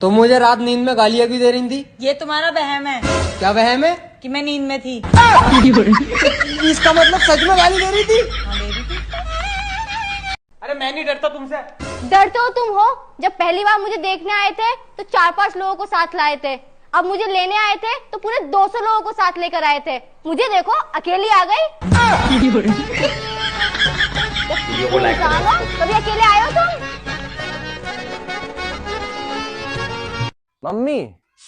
तो मुझे रात नींद में गालियाँ क्यों दे रही थी? ये तुम्हारा वहम है। क्या वहम है? कि मैं नींद में थी। इसका मतलब सच में गाली दे रही थी? हाँ, दे रही थी। अरे मैं नहीं डरता तुमसे। डरते हो तुम हो। जब पहली बार मुझे देखने आए थे तो 4-5 लोगों को साथ लाए थे। अब मुझे लेने आए थे तो पूरे 200 लोगों को साथ लेकर आए थे। मुझे देखो अकेली आ गई। कभी अकेले आए हो तुम? मम्मी,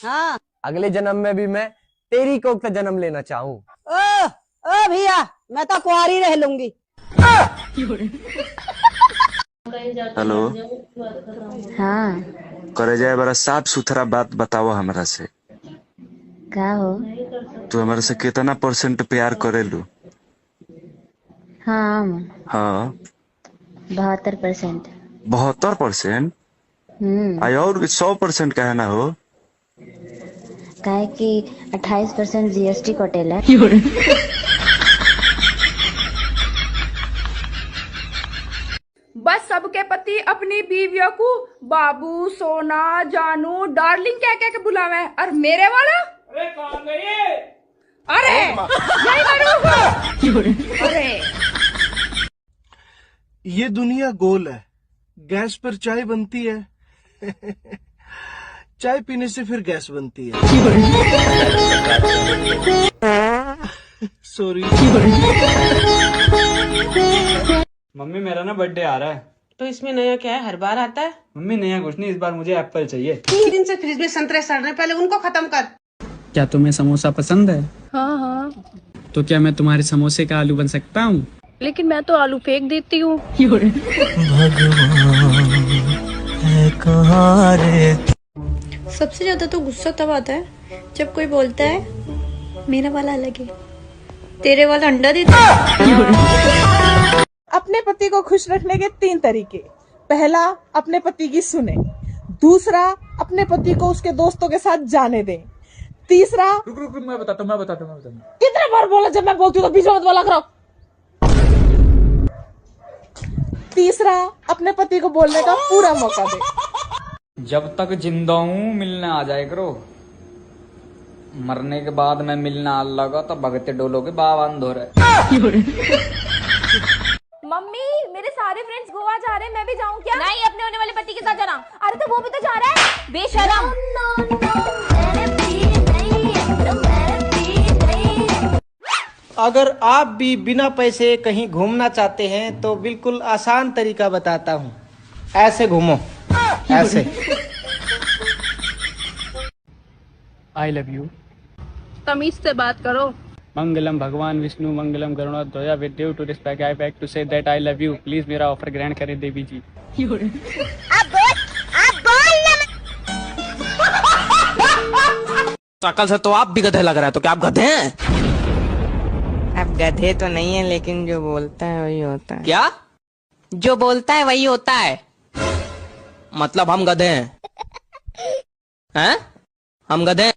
हाँ। अगले जन्म में भी मैं तेरी कोख का जन्म लेना चाहूँ। ओ भैया, मैं तो कुंवारी रह लूंगी। हेलो। हाँ। करे जाए बड़ा साफ सुथरा बात बताओ हमरा से। का हो? तू हमारे से कितना % प्यार करेलू? हाँ। हाँ 72%। 72%? आई और 100% कहना हो। काहे कि 28% जीएसटी कटेला। बस सबके पति अपनी बीवियों को बाबू, सोना, जानू, डार्लिंग कह के बुलावे, और मेरे वाला अरे कहाँ गई? अरे अरे ये दुनिया गोल है, गैस पर चाय बनती है। चाय पीने से फिर गैस बनती है। सॉरी। मम्मी मेरा ना बर्थडे आ रहा है। तो इसमें नया क्या है? हर बार आता है। मम्मी नया कुछ नहीं, इस बार मुझे एप्पल चाहिए। 3 दिन से फ्रिज में संतरे सड़ रहे, पहले उनको खत्म कर। क्या तुम्हें समोसा पसंद है? हाँ हाँ, तो क्या मैं तुम्हारे समोसे का आलू बन सकता हूँ? लेकिन मैं तो आलू फेंक देती हूँ। सबसे ज्यादा तो गुस्सा तब आता है जब कोई बोलता है मेरा वाला अलग है, तेरे वाला अंडा देता है। अपने पति को खुश रखने के 3 तरीके। पहला, अपने पति की सुने। दूसरा, अपने पति को उसके दोस्तों के साथ जाने दें। तीसरा, रुक मैं बताता हूँ। कितने बार बोला जब मैं बोलती हूँ तो बीच में मत बोला करो। तीसरा, अपने पति को बोलने का पूरा मौका दे। जब तक जिंदा हूँ मिलने आ जाए करो, मरने के बाद मैं मिलने आ लगा तो भगते डोलोगे बावन धो रहे। मम्मी, मेरे सारे फ्रेंड्स गोवा जा रहे हैं, मैं भी जाऊं क्या? नहीं, अपने होने वाले पति के साथ जाना। अरे तो वो भी तो जा रहा है, बेशरम। अगर आप भी बिना पैसे कहीं घूमना चाहते हैं तो बिल्कुल आसान तरीका बताता हूँ। ऐसे घूमो, ऐसे। I love you. तमीज से बात करो। मंगलम भगवान विष्णु मंगलम गरुड़ध्वजा with due to respect I back to say that I love you. Please मेरा ऑफर ग्रहण करें देवी जी। शकल से तो आप भी गधे लग रहे हैं, तो क्या आप गधे हैं? अब गधे तो नहीं है, लेकिन जो बोलता है वही होता है। क्या? जो बोलता है वही होता है। मतलब हम गधे हैं? हैं? हम गधे हैं?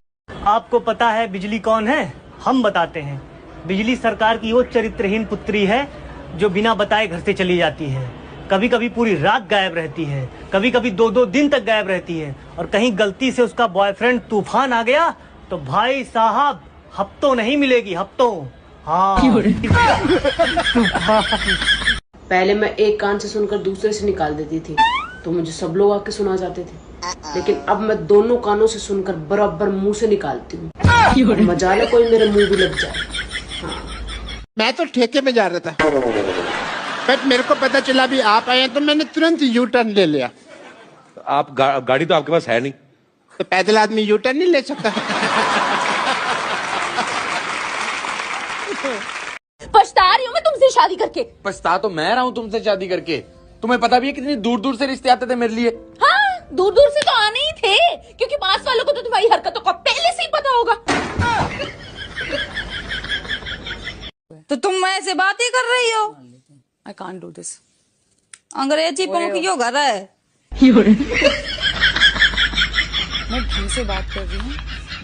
आपको पता है बिजली कौन है? हम बताते हैं। बिजली सरकार की वो चरित्रहीन पुत्री है जो बिना बताए घर से चली जाती है। कभी कभी पूरी रात गायब रहती है, कभी कभी 2-2 दिन तक गायब रहती है, और कहीं गलती से उसका बॉयफ्रेंड तूफान आ गया तो भाई साहब हफ्तों नहीं मिलेगी, हफ्तों। हाँ। पहले मैं एक कान से सुनकर दूसरे से निकाल देती थी तो मुझे सब लोग आके सुना जाते थे, लेकिन अब मैं दोनों कानों से सुनकर बराबर मुंह से निकालती हूँ। मजाल है कोई मेरे मुंह भी लग जाए। हाँ। मैं तो ठेके में जा रहा था, बट मेरे को पता चला भी आप आए तो मैंने तुरंत यू टर्न ले लिया। आप गाड़ी तो आपके पास है नहीं, तो पैदल आदमी यू टर्न नहीं ले सकता। पछता रही हूँ मैं तुमसे शादी करके। पछता तो मैं रहा हूँ तुमसे शादी करके। तुम्हें पता भी है कितनी दूर दूर से रिश्ते आते थे मेरे लिए। हाँ, दूर दूर से तो आने ही थे, क्योंकि पास वालों को तो तुम्हारी हरकतों का पहले से ही पता होगा। तो तुम ऐसे बात ही कर रही हो? I can't do this। अंग्रेजी पंखियों घर है। मैं ढंग से बात कर रही हूँ,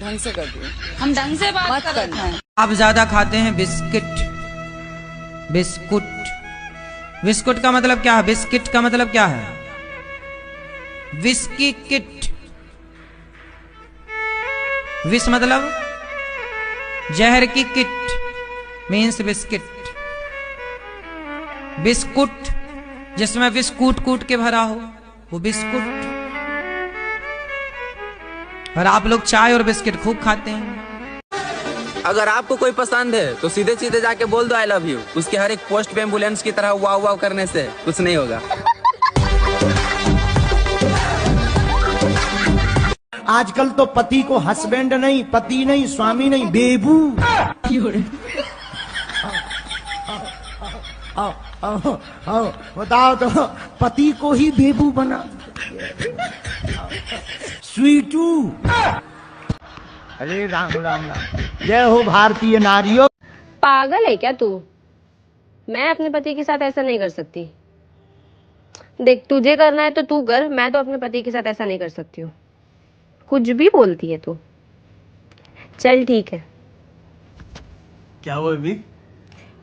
ढंग से कर रही हूँ। हम ढंग से बात कर रहे हैं। आप ज्यादा खाते हैं बिस्किट। बिस्कुट, बिस्कुट का मतलब क्या है? बिस्किट का मतलब क्या है? Whisky kit. विष मतलब जहर की किट, मीन्स बिस्किट। बिस्कुट जिसमें विष कूट कूट के भरा हो, वो बिस्कुट। और आप लोग चाय और बिस्किट खूब खाते हैं। अगर आपको कोई पसंद है तो सीधे सीधे जाके बोल दो आई लव यू। उसके हर एक पोस्ट पे एम्बुलेंस की तरह वाव वाव करने से कुछ नहीं होगा। आजकल तो पति को हस्बैंड नहीं, पति नहीं, स्वामी नहीं, बेबू। बताओ तो, पति को ही बेबू बना। स्वीटू। अरे राम राम राम, जय हो भारतीय नारियों। पागल है क्या तू? मैं अपने पति के साथ ऐसा नहीं कर सकती। देख, तुझे करना है तो तू कर, मैं तो अपने पति के साथ ऐसा नहीं कर सकती हूँ। कुछ भी बोलती है तू। चल ठीक है। क्या हुआ अभी?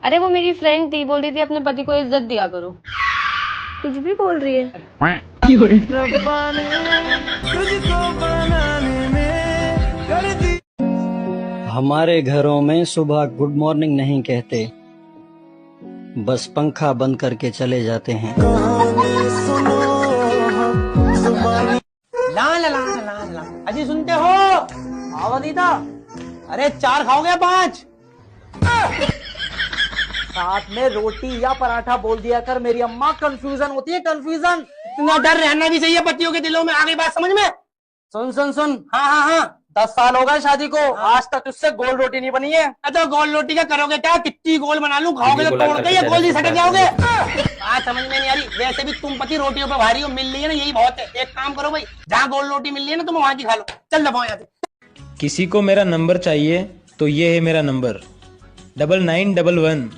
अरे वो मेरी फ्रेंड थी, बोल रही थी अपने पति को इज्जत दिया करो। कुछ भी बोल रही है। हमारे घरों में सुबह गुड मॉर्निंग नहीं कहते, बस पंखा बंद करके चले जाते हैं। ला ला ला ला ला। अजी सुनते हो? आवनीता, अरे 4 खाओगे 5? साथ में रोटी या पराठा बोल दिया कर, मेरी अम्मा कंफ्यूजन होती है, कंफ्यूजन। इतना डर रहना भी चाहिए पतियों के दिलों में। आगे बात समझ में? सुन सुन सुन। हाँ हाँ हाँ, 10 साल हो गए शादी को, आज तक उससे गोल रोटी नहीं बनी है। तो गोल रोटी का करोगे क्या? कितनी गोल बना लूं? खाओगे तो तोड़ के या गोल ही सटक जाओगे? बात समझ में नहीं आ रही। वैसे भी तुम पति रोटियों पे भारी हो, मिल रही है ना, यही बहुत है। एक काम करो भाई, जहाँ गोल रोटी मिल रही है ना, तुम वहां की खा लो। चल दबाओ यहाँ से। किसी को मेरा नंबर चाहिए तो ये है मेरा नंबर 9911।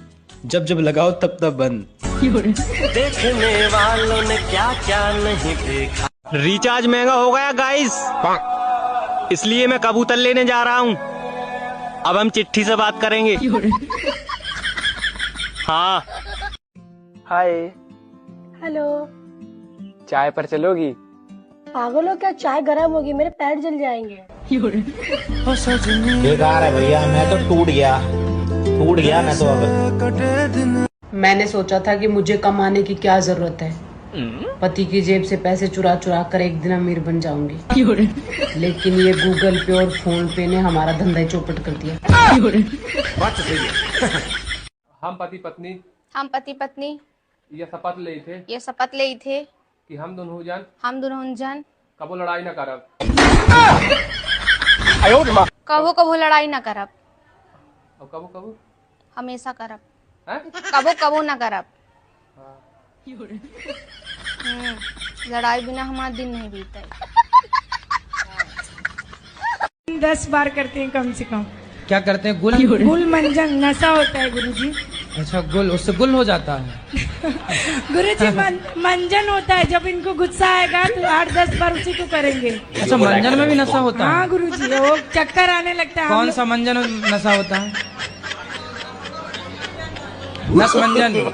जब जब लगाओ तब तब बंद। देखने वालों ने क्या क्या नहीं देखा। रिचार्ज महंगा हो गया गाइस, इसलिए मैं कबूतर लेने जा रहा हूँ। अब हम चिट्ठी से बात करेंगे। हाँ। हाय। हेलो। चाय पर चलोगी? पागल हो क्या? चाय गर्म होगी, मेरे पैर जल जाएंगे। बेकार है भैया, मैं तो टूट गया मैं तो। अब मैंने सोचा था कि मुझे कमाने की क्या जरूरत है, पति की जेब से पैसे चुरा चुरा कर एक दिन अमीर बन जाऊंगी। लेकिन ये गूगल पे और फोन पे ने हमारा धंधा ही चौपट कर दिया। बात सही है। हम पति पत्नी ये शपथ ले थे कि हम दोनों जान कबो लड़ाई न करब। कबो लड़ाई ना करब, और कबो हमेशा करब। कबो ना करब। लड़ाई बिना हमारा दिन नहीं बीता। 10 बार करते हैं कम से कम। क्या करते हैं? गुल मंजन नशा होता है गुरुजी। अच्छा, गुल, उससे गुल हो जाता है। गुरुजी मंजन होता है, जब इनको गुस्सा आएगा तो 8-10 बार उसी को करेंगे। अच्छा, मंजन में भी नशा होता है? हाँ गुरुजी, वो चक्कर आने लगता है। कौन सा मंजन नशा होता है? नस मंजन।